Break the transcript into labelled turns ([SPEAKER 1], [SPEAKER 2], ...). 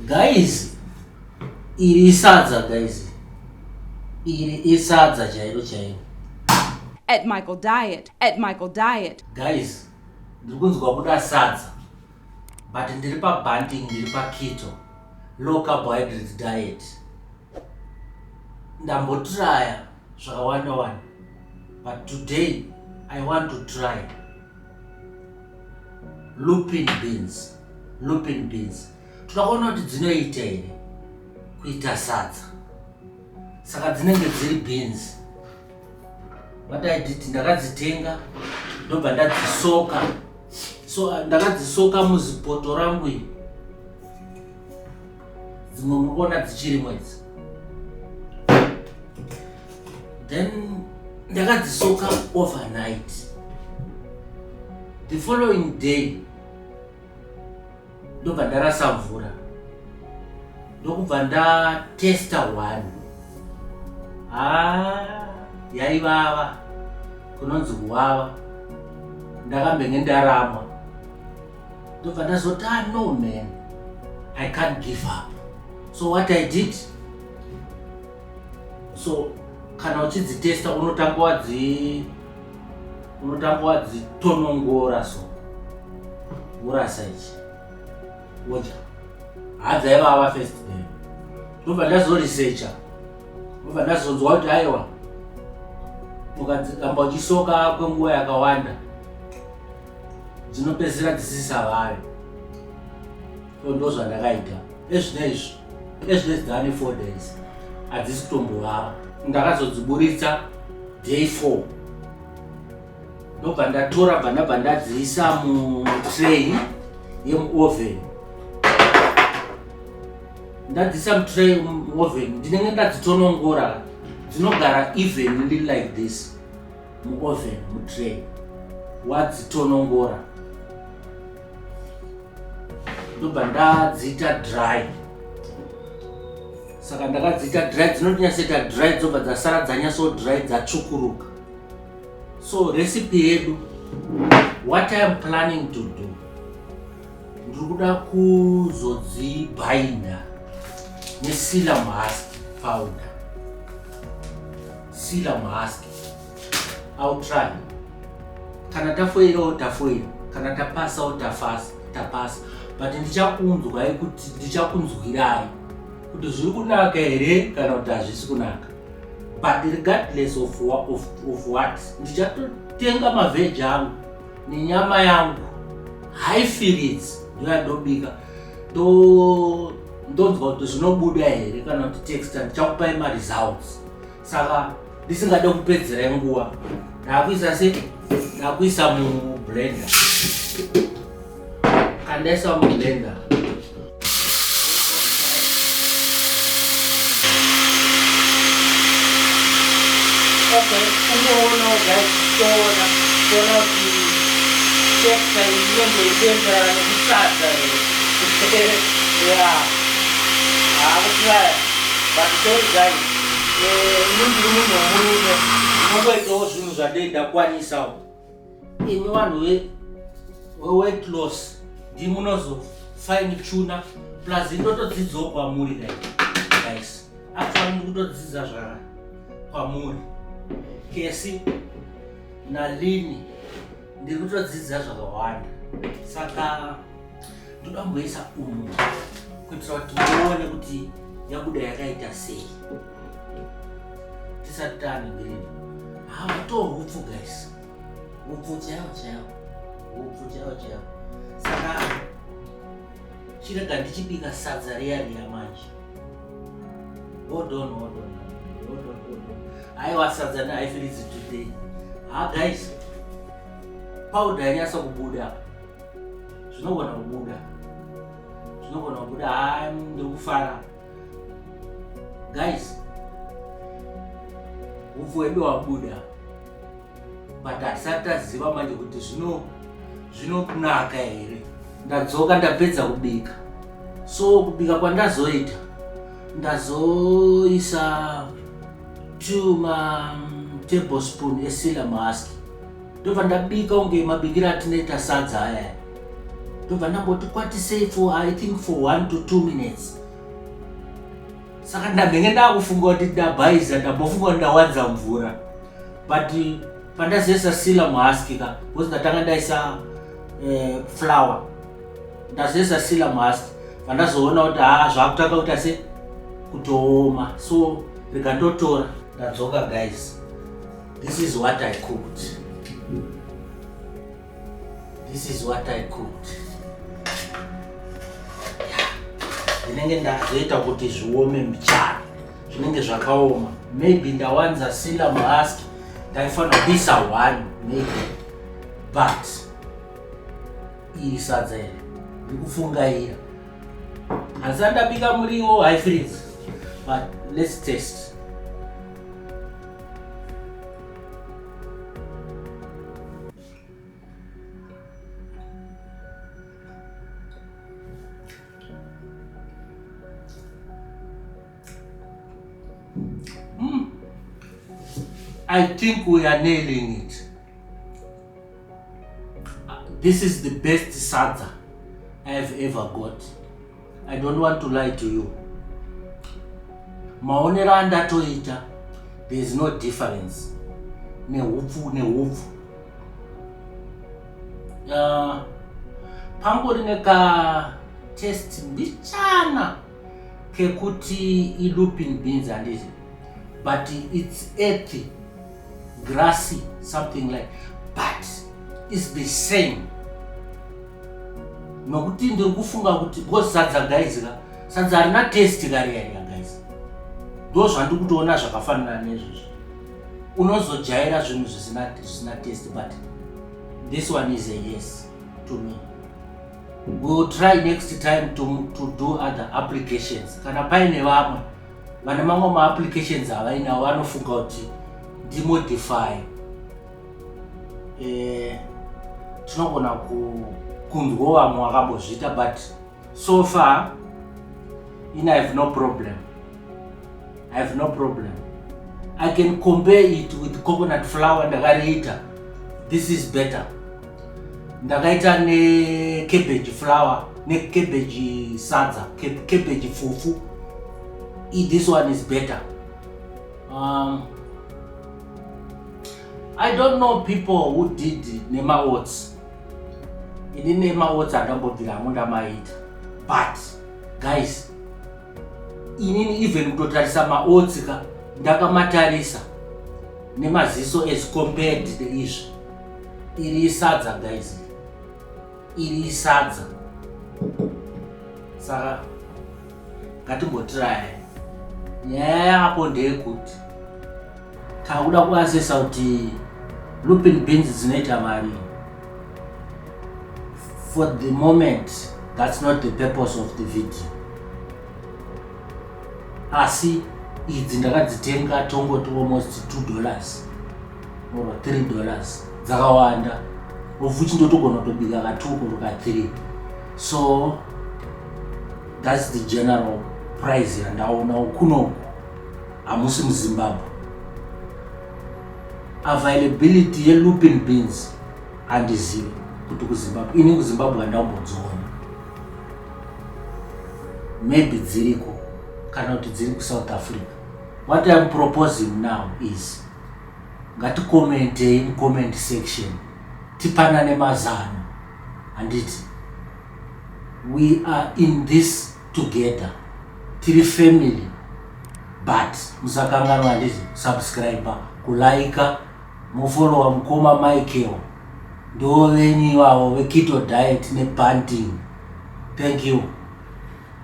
[SPEAKER 1] Guys, iri sadza guys. Iri sadza chairo.
[SPEAKER 2] At Michael Diet.
[SPEAKER 1] Guys, ndikunzwa kuda sadza. But ndiri pa banting, ndiri pa keto. Low carbohydrate diet. Ndambotraya zvakawanda. But today I want to try lupin beans. Tunaona kuti dzinoita ere kuita sadza. Saka dzinenge dziri beans. What I did, ndakadzitenga ndobva ndadzisoka. So ndakadzisoka muzipoto rangu iri. Dzimwe munoona dzichirimo idzi. Then ndakadzisoka overnight. The following day ndobva ndarasa mvura. Ndokubva ndatesta one. Yaivava. Kunonzi kuwava. Ndakambenge ndaramwa. Ndobva ndazoti no man, I can't give up. So what I did, so kana uchidzitesta unotanga wadzitonongora so urasa ichi wodya hadzaivava first day. Ndobva ndazoresearcha, ndobva ndazonzwa kuti aiwa ukadzikamba uchisoka kwenguva yakawanda dzinopedzisira dzisisavave. So ndozvandakaita. Ezvinezvi dzane 4 days hadzisi kutombovava. Ndakazodziburitsa day 4. Ndobva ndatora ndabva ndadziisa mutray yemuoven. Ndadziisa mutray muoven ndinenge ndadzitonongora. Dzinogara evenly like this muoven mutray. Wadzitonongora ndobva ndadziita dry. Saka ndakadziita dry, dzinonyatsoita dry dzobva dzasara dzanyatso dry dzatsvukuruka. So recipe yedu, what I am planning to do, ndiri kuda kuzodzibhainda nepsyllium husk powder. Psyllium husk. I'll try. Kana tafoirawo tafoira, kana tapasawo tapasa. But ndichakunzwai kuti ndichakunzwirai kuti zviri kunaka here kana kuti hazvisi kunaka. But regardless of what, ndichatotenga mavheji angu nenyama yangu high fillets ndoyandobika ndonzwa kuti zvinobuda here kana kuti texture ndichakupai results. Saka ndisingade kupedzera nguva ndakuisa mublender. Kandaisa mublender unoona guys, toona kuti texture inondoienderana nekusadza hakutlaya. But sorry guys, ndiri munhu womurume ndinongoitawo zvinhu zvadei ndakwanisawo. Imi vanhu weight loss ndimunozofaini tuna plus ndotodzidzawo kwamuri guys. Actually ndiri kutodzidza zvakare kwamuri. Kesi nalini ndiri kutodzidza zvakawanda. Saka ndoda kumboisa umu kuitira kuti muone kuti yabuda yakaita sei. Tisati taaningirira hupfu guys, hupfu chaiwo. Saka chirega ndichibika sadza riya manje. Hold on. Aiwa sadza nehaifilidzi today. Guys, powder yanyatsa kubuda. Zvinogona kubuda. Ndiri kufara. Guys, hupfu wedu wabuda. But hatisati taziva manje kuti zvinonaka here. Ndadzoka ndapedza kubika. So kubika kwandazoita ndazoisa 2 tablespoons epsyllium husk. Ndobva ndabika unge mabikira atinoita sadza aya. ndobva ndamboti kwatisei for I think for 1 to 2 minutes. Saka ndamhenge ndakufunga kuti ndabhaiza ndambofunga kuti ndawanza mvura, but pandazoisa sila muhaskika because ndatanga ndaisa flour, ndazoisa sila muhaski pandazoona kuti zvakutanga kuita se kutooma, so rikandotora ndadzoka. Guys, this is what I cooked. This is what I cooked. Ndinenge ndazoita kuti zviome mchana, zvinenge zvakaoma. Maybe ndawanza sila muhaski ndaifanira kuisa 1 maybe, but iri sadza iri ndikufungaira. Asi ndabika muriwo high freeze, but let's taste. I think we are nailing it. This is the best sadza I have ever got. I don't want to lie to you. Maonero andatoita, there is no difference. Nehupfu. Pambori neka taste mbichana kekuti ilupin beans and it, but it's earthy, grassy, something like, but it's the same. Nokuti ndiri kufunga kuti because sadza guys, sadza rina taste kariya guys. Ndo zvandiri kutoona zvakafanana nezvozvo. Unozojaira zvinhu zvisina taste, but this one is a yes to me. We will try next time to do other applications. Kana paine vamwe vane mamwe ma-applications avainawo vanofunga kuti ndimodify, tinogona kunzwawo vamwe vakambozviita, but so far I have no problem. I have no problem. I can compare it with coconut flour ndakariita. This is better. Ndakaita ne cabbage flour, ne cabbage sadza, cabbage fufu. This one is better. I don't know people who did nema oats. Ini nema oats andambobvira mundamaita. But guys, inini even kutotarisa ma-oats ka ndakamatarisa nemaziso as compared to izvi. Iri sadza guys. Iri sadza. Saka ngatimbotry. Nyaya yapo ndeyekuti takuda kuasesa kuti lupin beans dzinoita mari. For the moment, that's not the purpose of the video. Asi idzi ndakadzitenga tongoti almost $2 or $3. Dzakawanda. Ofuchi ndotogona kutobika ka2 or ka3. So that's the general price yandaona kuno amusi muZimbabwe. Availability ye lupin beans andizivi kuti kuZimbabwe. Ini kuZimbabwe andambodziona. Maybe dziriko kana kuti dziri kuSouth Africa. What I'm proposing now is comment in comment section. Tipanane mazano. And we are in this together. Tiri family. But musakanganwa handiti subscriber, kulike, mufollow mukoma Michael. Ndo venyu wavo veketo diet ne banting. Thank you.